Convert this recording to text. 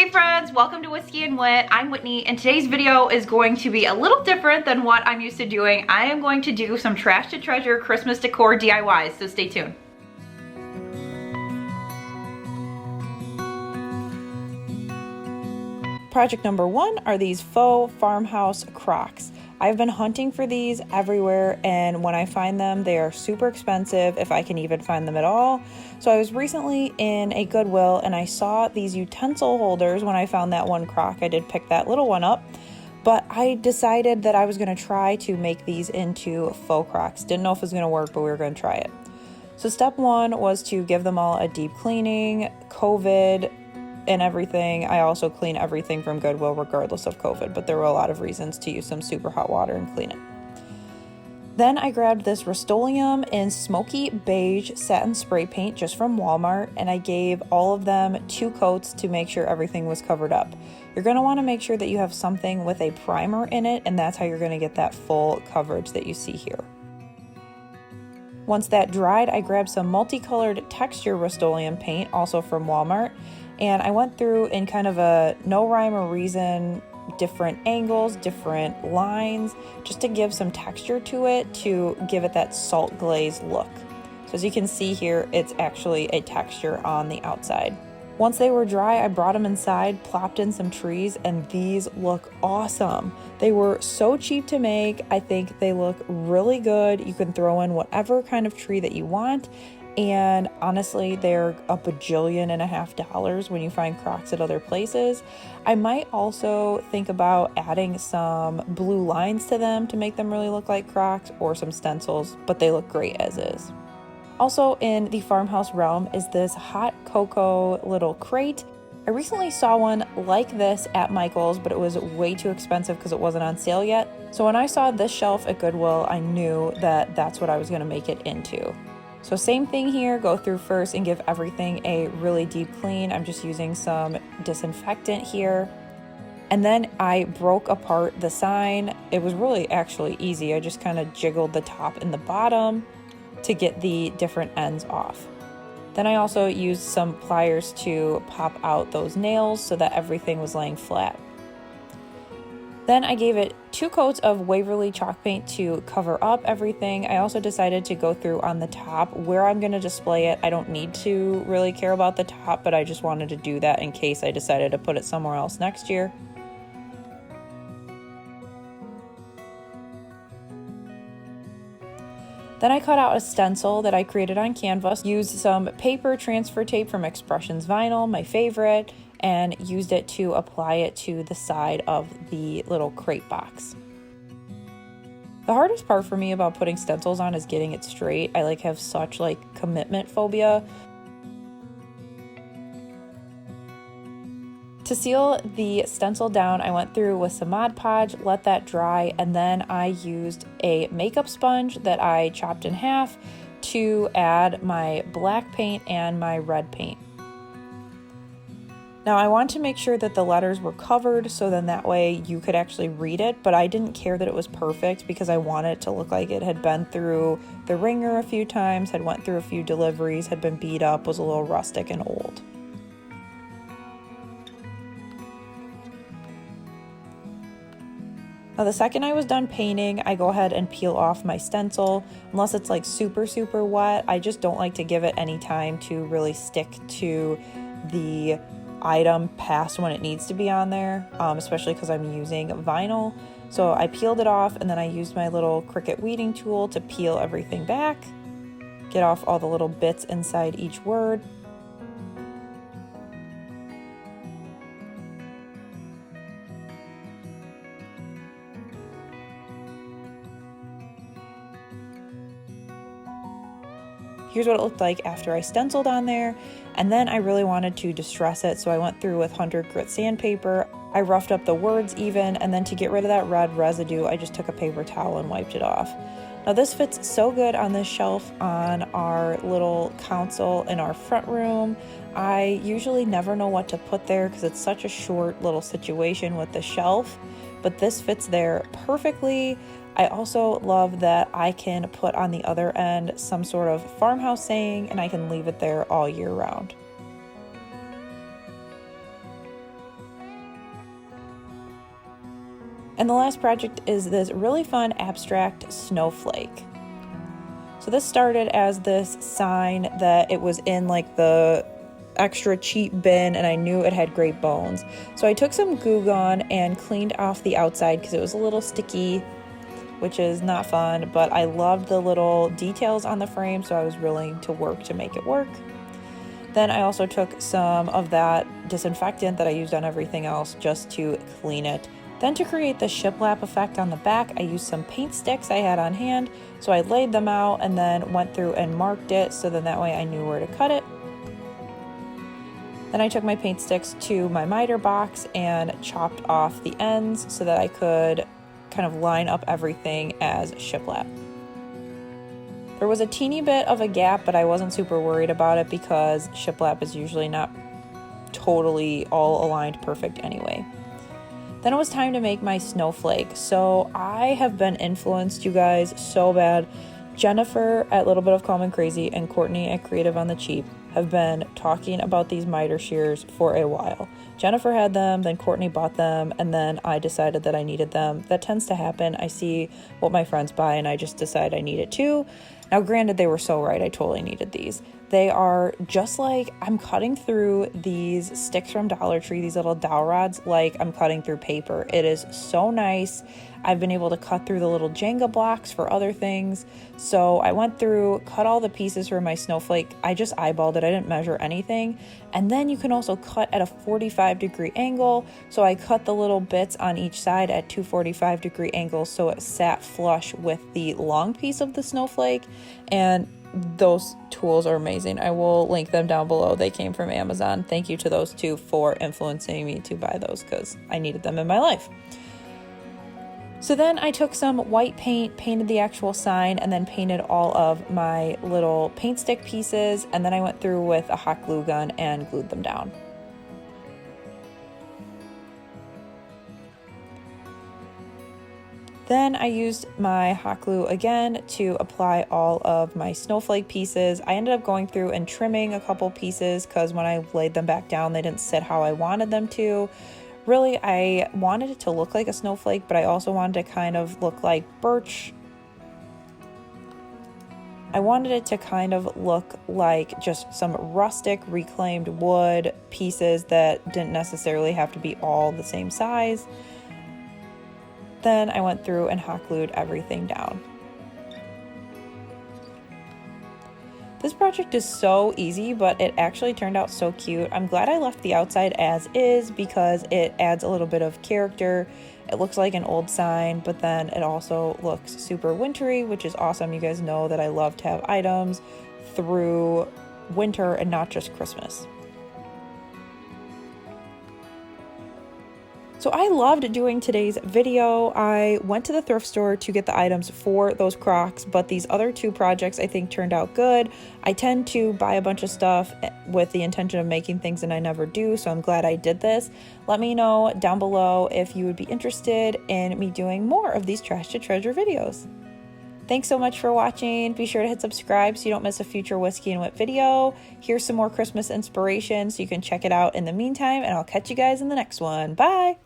Hey friends, welcome to Whiskey and Whit. I'm Whitney, and today's video is going to be a little different than what I'm used to doing. I am going to do some trash to treasure Christmas decor DIYs, so stay tuned. Project number one are these Faux Farmhouse Crocks. I've been hunting for these everywhere, and when I find them, they are super expensive, if I can even find them at all. So I was recently in a Goodwill and I saw these utensil holders. When I found that one Crock, I did pick that little one up, but I decided that I was going to try to make these into faux Crocs. Didn't know if it was going to work, but we were going to try it. So step one was to give them all a deep cleaning. COVID and everything, I also clean everything from Goodwill regardless of COVID, but there were a lot of reasons to use some super hot water and clean it. Then I grabbed this Rust-Oleum in smoky beige satin spray paint just from Walmart, and I gave all of them 2 coats to make sure everything was covered up. You're going to want to make sure that you have something with a primer in it, and that's how you're going to get that full coverage that you see here. Once that dried, I grabbed some multicolored texture Rust-Oleum paint, also from Walmart, and I went through in kind of a no rhyme or reason, different angles, different lines, just to give some texture to it, to give it that salt glaze look. So as you can see here, it's actually a texture on the outside. Once they were dry, I brought them inside, plopped in some trees, and these look awesome. They were so cheap to make. I think they look really good. You can throw in whatever kind of tree that you want. And honestly, they're $1.5 billion when you find Crocs at other places. I might also think about adding some blue lines to them to make them really look like Crocs, or some stencils, but they look great as is. Also in the farmhouse realm is this hot cocoa little crate. I recently saw one like this at Michael's, but it was way too expensive because it wasn't on sale yet. So when I saw this shelf at Goodwill, I knew that that's what I was going to make it into. So same thing here, go through first and give everything a really deep clean. I'm just using some disinfectant here. And then I broke apart the sign. It was really actually easy. I just kind of jiggled the top and the bottom to get the different ends off. Then I also used some pliers to pop out those nails so that everything was laying flat. Then I gave it 2 coats of Waverly chalk paint to cover up everything. I also decided to go through on the top where I'm going to display it. I don't need to really care about the top, but I just wanted to do that in case I decided to put it somewhere else next year. Then I cut out a stencil that I created on canvas, used some paper transfer tape from Expressions Vinyl, my favorite, and used it to apply it to the side of the little crate box. The hardest part for me about putting stencils on is getting it straight. I have such commitment phobia. To seal the stencil down, I went through with some Mod Podge, let that dry, and then I used a makeup sponge that I chopped in half to add my black paint and my red paint. Now I want to make sure that the letters were covered so then that way you could actually read it, but I didn't care that it was perfect because I wanted it to look like it had been through the ringer a few times, had went through a few deliveries, had been beat up, was a little rustic and old. Now the second I was done painting, I go ahead and peel off my stencil. Unless it's super wet, I just don't like to give it any time to really stick to the item past when it needs to be on there, especially because I'm using vinyl. So I peeled it off, and then I used my little Cricut weeding tool to peel everything back, get off all the little bits inside each word. Here's what it looked like after I stenciled on there, and then I really wanted to distress it, so I went through with 100 grit sandpaper. I roughed up the words even, and then to get rid of that red residue, I just took a paper towel and wiped it off. Now this fits so good on this shelf on our little console in our front room. I usually never know what to put there because it's such a short little situation with the shelf, but this fits there perfectly. I also love that I can put on the other end some sort of farmhouse saying, and I can leave it there all year round. And the last project is this really fun abstract snowflake. So this started as this sign that it was in like the extra cheap bin, and I knew it had great bones. So I took some Goo Gun and cleaned off the outside because it was a little sticky, which is not fun, but I loved the little details on the frame, so I was willing to work to make it work. Then I also took some of that disinfectant that I used on everything else just to clean it. Then to create the shiplap effect on the back, I used some paint sticks I had on hand. So I laid them out and then went through and marked it so then that way I knew where to cut it. Then I took my paint sticks to my miter box and chopped off the ends so that I could kind of line up everything as shiplap. There was a teeny bit of a gap, but I wasn't super worried about it because shiplap is usually not totally all aligned perfect anyway. Then it was time to make my snowflake. So I have been influenced, you guys, so bad. Jennifer at Little Bit of Calm and Crazy and Courtney at Creative on the Cheap have been talking about these miter shears for a while. Jennifer had them, then Courtney bought them, and then I decided that I needed them. That tends to happen. I see what my friends buy and I just decide I need it too. Now, granted, they were so right. I totally needed these. They are just like I'm cutting through these sticks from Dollar Tree, these little dowel rods, like I'm cutting through paper. It is so nice. I've been able to cut through the little Jenga blocks for other things. So I went through, cut all the pieces for my snowflake. I just eyeballed it. I didn't measure anything. And then you can also cut at a 45-degree angle. So I cut the little bits on each side at 245-degree angles so it sat flush with the long piece of the snowflake. And those tools are amazing. I will link them down below. They came from Amazon. Thank you to those two for influencing me to buy those because I needed them in my life. So then I took some white paint, painted the actual sign, and then painted all of my little paint stick pieces. And then I went through with a hot glue gun and glued them down. Then I used my hot glue again to apply all of my snowflake pieces. I ended up going through and trimming a couple pieces because when I laid them back down, they didn't sit how I wanted them to. Really, I wanted it to look like a snowflake, but I also wanted to kind of look like birch. I wanted it to kind of look like just some rustic reclaimed wood pieces that didn't necessarily have to be all the same size. Then I went through and hot glued everything down. This project is so easy, but it actually turned out so cute. I'm glad I left the outside as is because it adds a little bit of character. It looks like an old sign, but then it also looks super wintry, which is awesome. You guys know that I love to have items through winter and not just Christmas. So I loved doing today's video. I went to the thrift store to get the items for those Crocs, but these other two projects I think turned out good. I tend to buy a bunch of stuff with the intention of making things and I never do, so I'm glad I did this. Let me know down below if you would be interested in me doing more of these Trash to Treasure videos. Thanks so much for watching. Be sure to hit subscribe so you don't miss a future Whiskey and Whit video. Here's some more Christmas inspiration so you can check it out in the meantime, and I'll catch you guys in the next one. Bye!